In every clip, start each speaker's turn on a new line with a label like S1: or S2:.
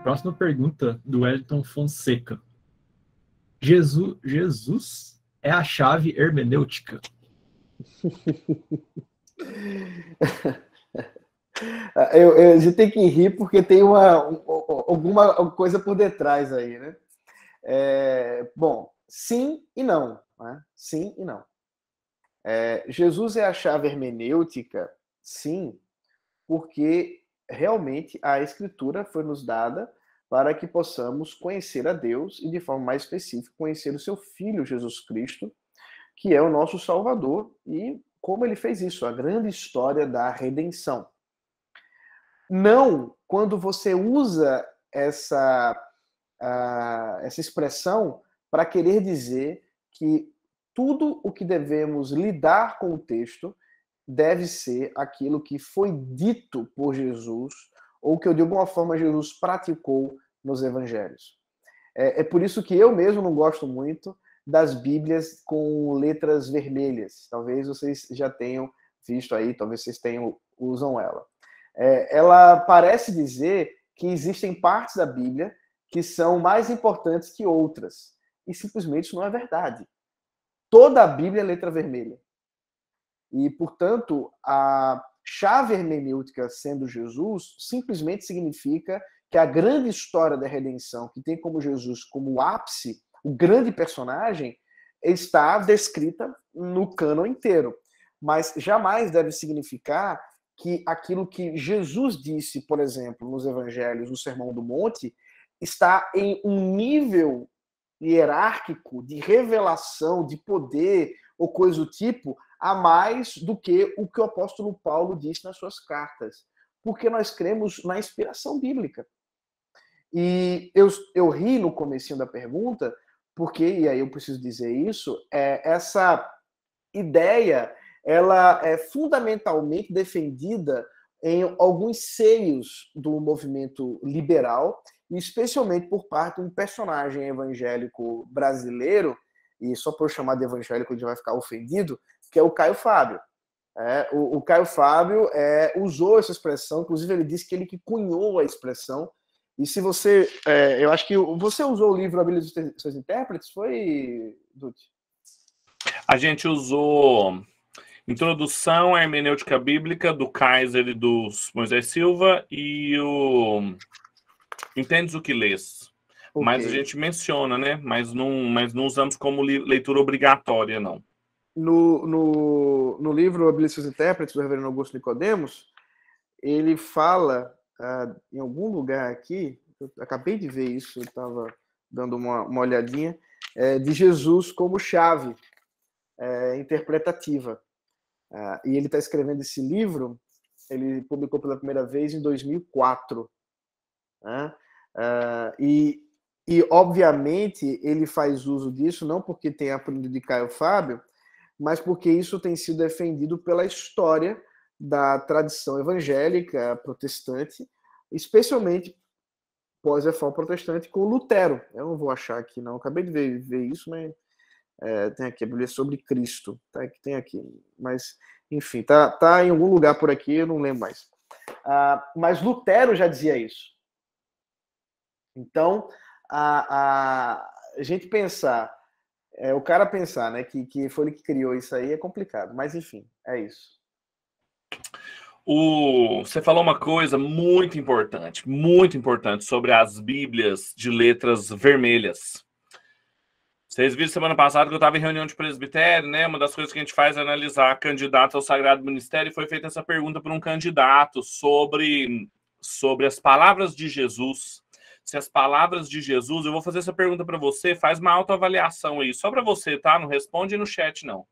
S1: Próxima pergunta do Wellington Fonseca. Jesus é a chave hermenêutica?
S2: A gente tem que rir porque tem alguma coisa por detrás aí, né? Bom, sim e não. Né? Sim e não. Jesus é a chave hermenêutica, sim, porque realmente a Escritura foi nos dada para que possamos conhecer a Deus e, de forma mais específica, conhecer o seu Filho Jesus Cristo, que é o nosso Salvador, e como ele fez isso, a grande história da redenção. Não quando você usa essa expressão para querer dizer que tudo o que devemos lidar com o texto deve ser aquilo que foi dito por Jesus ou que, de alguma forma, Jesus praticou nos evangelhos. É por isso que eu mesmo não gosto muito das Bíblias com letras vermelhas. Talvez vocês já tenham visto aí, talvez vocês usam ela. Ela parece dizer que existem partes da Bíblia que são mais importantes que outras. E simplesmente isso não é verdade. Toda a Bíblia é letra vermelha. E, portanto, a chave hermenêutica sendo Jesus simplesmente significa que a grande história da redenção, que tem como Jesus como o ápice, o grande personagem, está descrita no cânon inteiro. Mas jamais deve significar que aquilo que Jesus disse, por exemplo, nos evangelhos, no Sermão do Monte, está em um nível hierárquico de revelação, de poder ou coisa do tipo, a mais do que o apóstolo Paulo disse nas suas cartas. Porque nós cremos na inspiração bíblica. E eu ri no comecinho da pergunta, porque, e aí eu preciso dizer isso, essa ideia ela é fundamentalmente defendida em alguns seios do movimento liberal, e especialmente por parte de um personagem evangélico brasileiro, e só por chamar de evangélico a gente vai ficar ofendido, que é o Caio Fábio. O Caio Fábio usou essa expressão, inclusive ele disse que ele que cunhou a expressão, e se você... eu acho que você usou o livro A Bíblia dos Seus Intérpretes, foi, Dutti?
S3: A gente usou Introdução à Hermenêutica Bíblica, do Kaiser e do Moisés Silva, e o Entendes o que lês. Okay. Mas a gente menciona, né? Mas não usamos como leitura obrigatória, não.
S2: No livro A Bíblia dos Seus Intérpretes, do Reverendo Augusto Nicodemos, ele fala, em algum lugar aqui, eu acabei de ver isso, eu estava dando uma olhadinha, de Jesus como chave interpretativa. E ele está escrevendo esse livro, ele publicou pela primeira vez em 2004. Né? E, obviamente, ele faz uso disso não porque tem aprendido de Caio Fábio, mas porque isso tem sido defendido pela história da tradição evangélica protestante, especialmente pós-reforma protestante com Lutero. Eu não vou achar aqui, não. Acabei de ver isso, mas tem aqui a Bíblia sobre Cristo. Tem aqui. Mas, enfim, tá em algum lugar por aqui, eu não lembro mais. Mas Lutero já dizia isso. Então, a gente pensar, o cara pensar, né, que foi ele que criou isso aí é complicado. Mas, enfim, é isso.
S3: Você falou uma coisa muito importante sobre as Bíblias de letras vermelhas. Vocês viram semana passada que eu estava em reunião de presbitério, né? Uma das coisas que a gente faz é analisar candidatos ao Sagrado Ministério, e foi feita essa pergunta por um candidato sobre as palavras de Jesus. Se as palavras de Jesus... Eu vou fazer essa pergunta para você, faz uma autoavaliação aí, só para você, tá? Não responde no chat, não.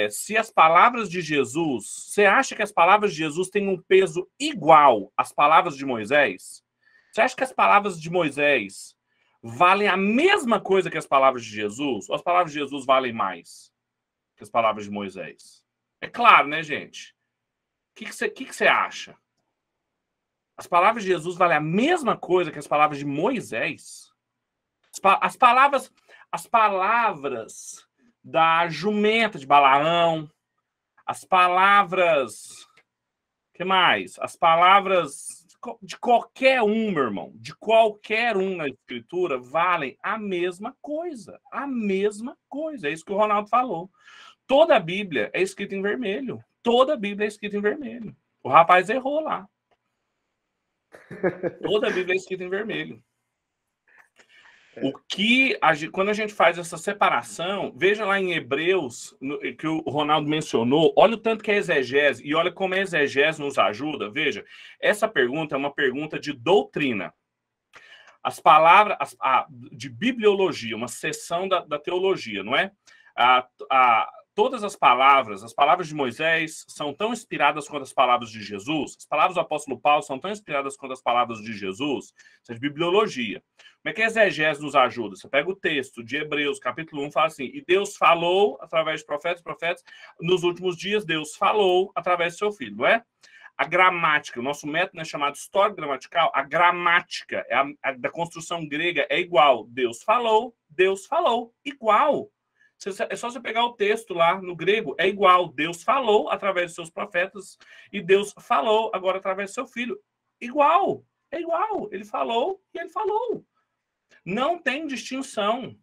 S3: Se as palavras de Jesus... Você acha que as palavras de Jesus têm um peso igual às palavras de Moisés? Você acha que as palavras de Moisés valem a mesma coisa que as palavras de Jesus? Ou as palavras de Jesus valem mais que as palavras de Moisés? É claro, né, gente? O que você acha? As palavras de Jesus valem a mesma coisa que as palavras de Moisés? As palavras da jumenta de Balaão, as palavras... O que mais? As palavras... de qualquer um, meu irmão, de qualquer um na Escritura, valem a mesma coisa. A mesma coisa. É isso que o Ronaldo falou. Toda a Bíblia é escrita em vermelho. Toda a Bíblia é escrita em vermelho. O rapaz errou lá. Toda a Bíblia é escrita em vermelho. O que quando a gente faz essa separação, veja lá em Hebreus, que o Ronaldo mencionou, olha o tanto que é exegese, e olha como a exegese nos ajuda. Veja, essa pergunta é uma pergunta de doutrina. As palavras de bibliologia, uma seção da teologia, não é? Todas as palavras de Moisés são tão inspiradas quanto as palavras de Jesus. As palavras do apóstolo Paulo são tão inspiradas quanto as palavras de Jesus. Isso é de bibliologia. Como é que a exegese nos ajuda? Você pega o texto de Hebreus, capítulo 1, fala assim, e Deus falou através de profetas, nos últimos dias Deus falou através do seu filho, não é? A gramática, o nosso método é chamado história gramatical, a gramática da construção grega é igual. Deus falou, igual. É só você pegar o texto lá no grego, é igual. Deus falou através dos seus profetas e Deus falou agora através do seu filho. Igual, é igual. Ele falou e ele falou. Não tem distinção.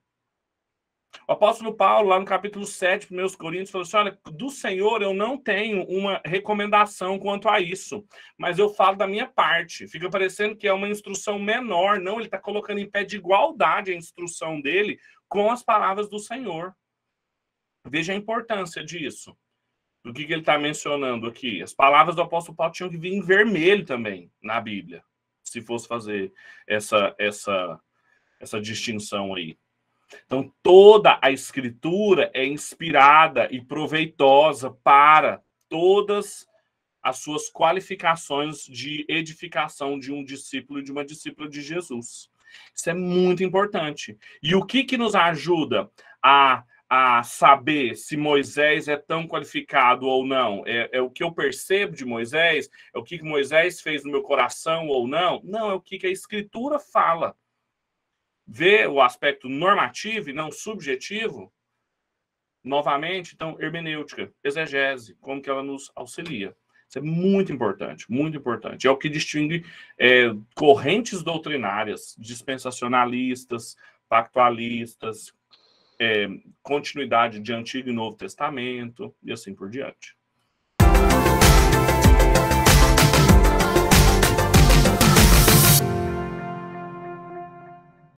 S3: O apóstolo Paulo, lá no capítulo 7, 1 Coríntios, falou assim, olha, do Senhor eu não tenho uma recomendação quanto a isso, mas eu falo da minha parte. Fica parecendo que é uma instrução menor. Não, ele está colocando em pé de igualdade a instrução dele com as palavras do Senhor. Veja a importância disso. Do que ele está mencionando aqui. As palavras do apóstolo Paulo tinham que vir em vermelho também na Bíblia, se fosse fazer essa distinção aí. Então, toda a Escritura é inspirada e proveitosa para todas as suas qualificações de edificação de um discípulo e de uma discípula de Jesus. Isso é muito importante. E o que nos ajuda a saber se Moisés é tão qualificado ou não? É o que eu percebo de Moisés? É o que Moisés fez no meu coração ou não? Não, é o que a Escritura fala. Ver o aspecto normativo e não subjetivo, novamente, então, hermenêutica, exegese, como que ela nos auxilia. Isso é muito importante, muito importante. É o que distingue correntes doutrinárias, dispensacionalistas, pactualistas, continuidade de Antigo e Novo Testamento, e assim por diante.